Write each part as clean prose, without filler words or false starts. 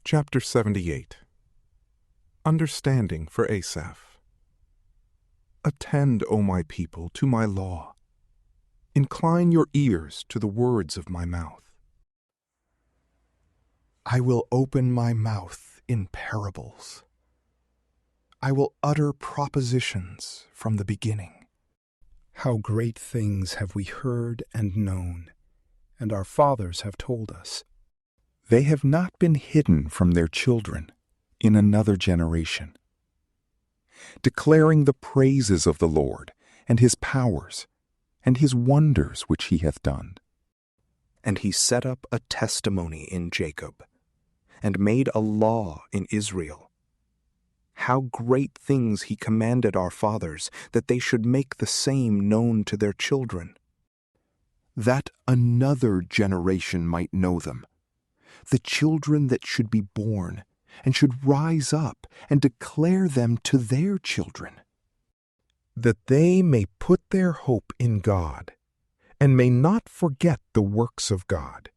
Chapter 78. Understanding for Asaph. Attend, O my people, to my law. Incline your ears to the words of my mouth. I will open my mouth in parables. I will utter propositions from the beginning. How great things have we heard and known, and our fathers have told us. They have not been hidden from their children in another generation, declaring the praises of the Lord and his powers and his wonders which he hath done. And he set up a testimony in Jacob, and made a law in Israel. How great things he commanded our fathers, that they should make the same known to their children, that another generation might know them, the children that should be born, and should rise up and declare them to their children, that they may put their hope in God, and may not forget the works of God,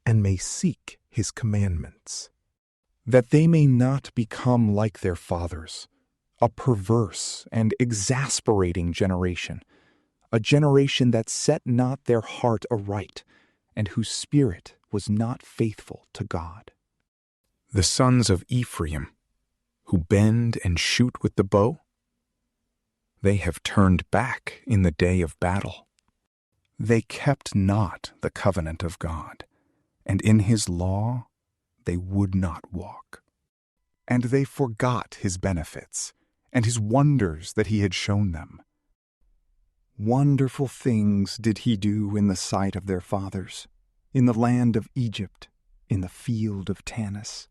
and may seek his commandments, that they may not become like their fathers, a perverse and exasperating generation, a generation that set not their heart aright, and whose spirit was not faithful to God. The sons of Ephraim, who bend and shoot with the bow, they have turned back in the day of battle. They kept not the covenant of God, and in his law they would not walk. And they forgot his benefits, and his wonders that he had shown them. Wonderful things did he do in the sight of their fathers, in the land of Egypt, in the field of Tanis.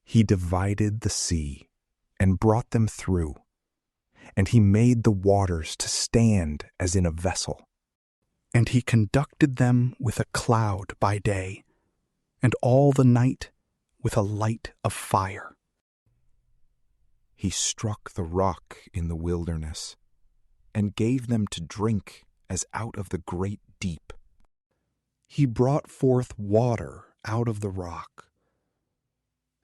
He divided the sea, and brought them through, and he made the waters to stand as in a vessel. And he conducted them with a cloud by day, and all the night with a light of fire. He struck the rock in the wilderness, and gave them to drink as out of the great deep. He brought forth water out of the rock,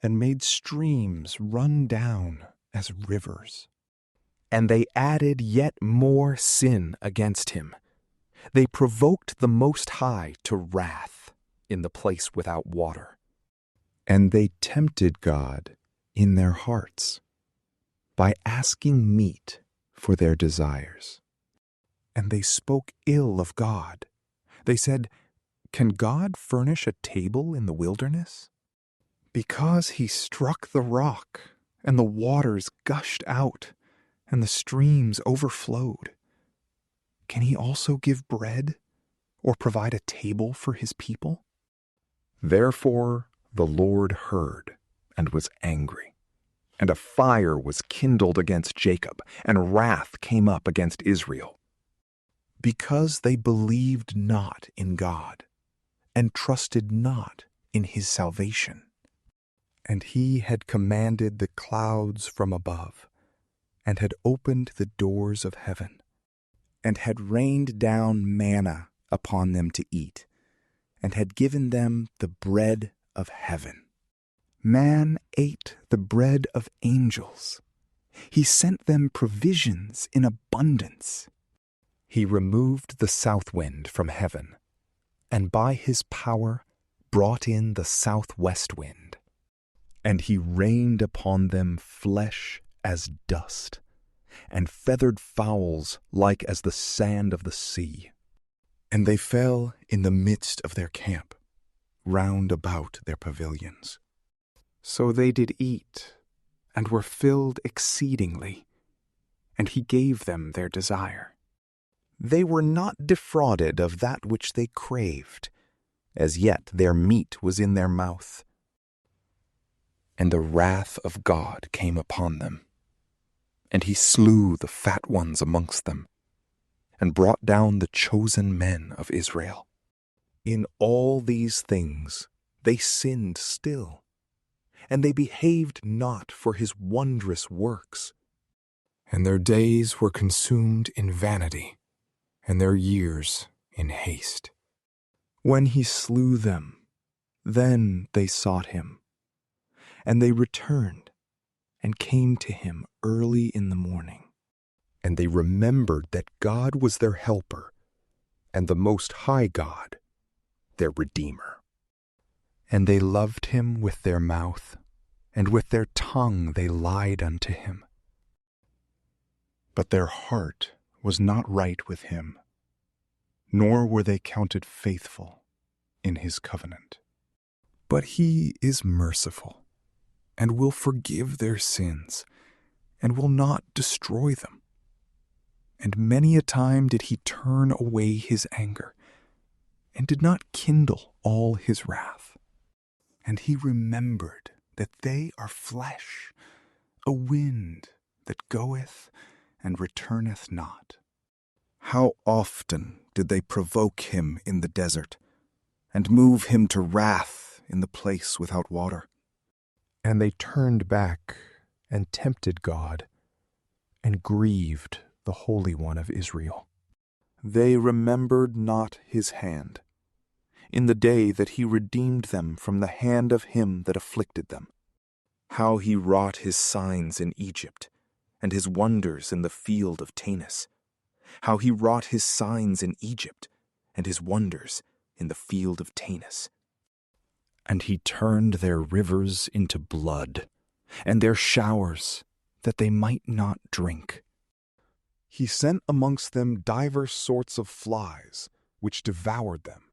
and made streams run down as rivers. And they added yet more sin against him. They provoked the Most High to wrath in the place without water. And they tempted God in their hearts by asking meat for their desires. And they spoke ill of God. They said, "Can God furnish a table in the wilderness? Because he struck the rock, and the waters gushed out, and the streams overflowed. Can he also give bread, or provide a table for his people?" Therefore the Lord heard, and was angry, and a fire was kindled against Jacob, and wrath came up against Israel, because they believed not in God, and trusted not in his salvation. And he had commanded the clouds from above, and had opened the doors of heaven, and had rained down manna upon them to eat, and had given them the bread of heaven. Man ate the bread of angels. He sent them provisions in abundance. He removed the south wind from heaven, and by his power brought in the southwest wind. And he rained upon them flesh as dust, and feathered fowls like as the sand of the sea. And they fell in the midst of their camp, round about their pavilions. So they did eat, and were filled exceedingly, and he gave them their desire. They were not defrauded of that which they craved. As yet their meat was in their mouth. And the wrath of God came upon them, and he slew the fat ones amongst them, and brought down the chosen men of Israel. In all these things they sinned still, and they behaved not for his wondrous works. And their days were consumed in vanity, and their years in haste. When he slew them, then they sought him. And they returned and came to him early in the morning. And they remembered that God was their helper, and the Most High God, their Redeemer. And they loved him with their mouth, and with their tongue they lied unto him. But their heart was not right with him, nor were they counted faithful in his covenant. But he is merciful, and will forgive their sins, and will not destroy them. And many a time did he turn away his anger, and did not kindle all his wrath. And he remembered that they are flesh, a wind that goeth and returneth not. How often did they provoke him in the desert, and move him to wrath in the place without water? And they turned back and tempted God, and grieved the Holy One of Israel. They remembered not his hand, in the day that he redeemed them from the hand of him that afflicted them. How he wrought his signs in Egypt, and his wonders in the field of Tanis. How he wrought his signs in Egypt, and his wonders in the field of Tanis. And he turned their rivers into blood, and their showers, that they might not drink. He sent amongst them divers sorts of flies, which devoured them,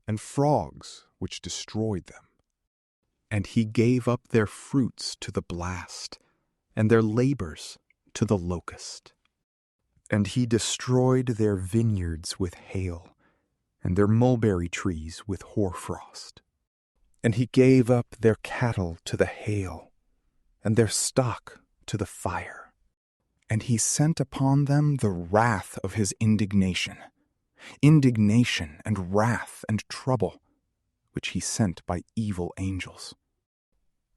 and frogs, which destroyed them. And he gave up their fruits to the blast, and their labors to the locust. And he destroyed their vineyards with hail, and their mulberry trees with hoarfrost. And he gave up their cattle to the hail, and their stock to the fire. And he sent upon them the wrath of his indignation and wrath and trouble, which he sent by evil angels.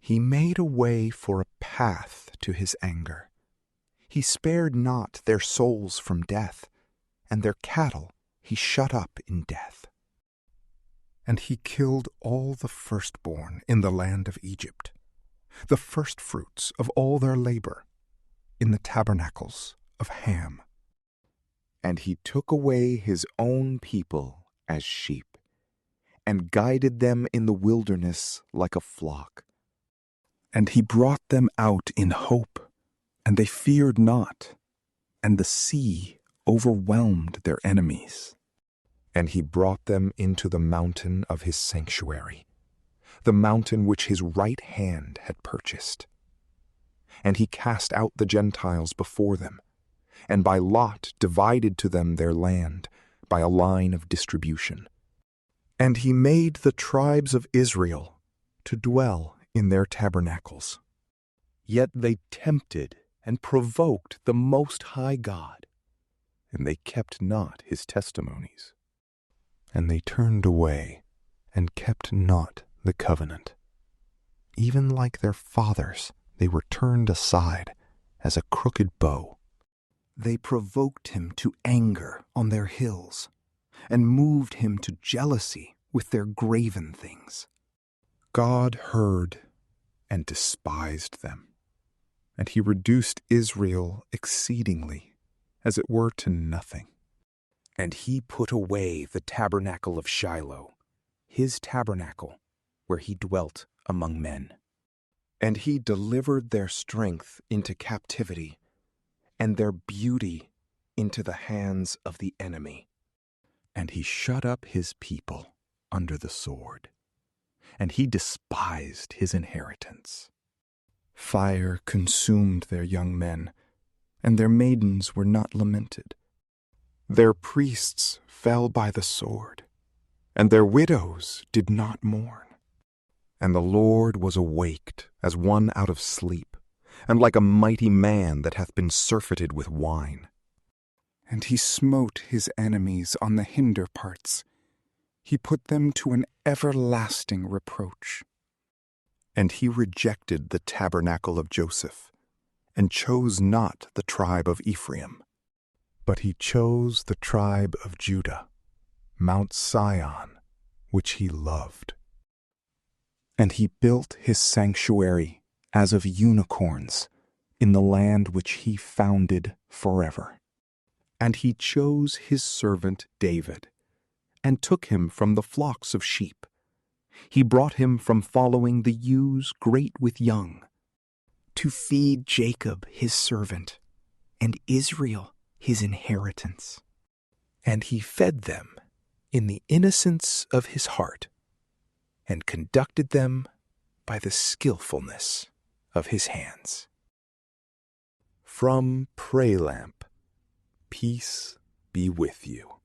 He made a way for a path to his anger. He spared not their souls from death, and their cattle he shut up in death. And he killed all the firstborn in the land of Egypt, the firstfruits of all their labor, in the tabernacles of Ham. And he took away his own people as sheep, and guided them in the wilderness like a flock. And he brought them out in hope, and they feared not, and the sea overwhelmed their enemies. And he brought them into the mountain of his sanctuary, the mountain which his right hand had purchased. And he cast out the Gentiles before them, and by lot divided to them their land by a line of distribution. And he made the tribes of Israel to dwell in their tabernacles. Yet they tempted and provoked the Most High God, and they kept not his testimonies. And they turned away and kept not the covenant. Even like their fathers, they were turned aside as a crooked bow. They provoked him to anger on their hills, and moved him to jealousy with their graven things. God heard and despised them, and he reduced Israel exceedingly, as it were to nothing. And he put away the tabernacle of Shiloh, his tabernacle, where he dwelt among men. And he delivered their strength into captivity, and their beauty into the hands of the enemy. And he shut up his people under the sword, and he despised his inheritance. Fire consumed their young men, and their maidens were not lamented. Their priests fell by the sword, and their widows did not mourn. And the Lord was awaked as one out of sleep, and like a mighty man that hath been surfeited with wine. And he smote his enemies on the hinder parts. He put them to an everlasting reproach. And he rejected the tabernacle of Joseph, and chose not the tribe of Ephraim. But he chose the tribe of Judah, Mount Sion, which he loved. And he built his sanctuary as of unicorns in the land which he founded forever. And he chose his servant David, and took him from the flocks of sheep. He brought him from following the ewes great with young, to feed Jacob his servant, and Israel his inheritance. And he fed them in the innocence of his heart, and conducted them by the skillfulness of his hands. From PrayLamp, peace be with you.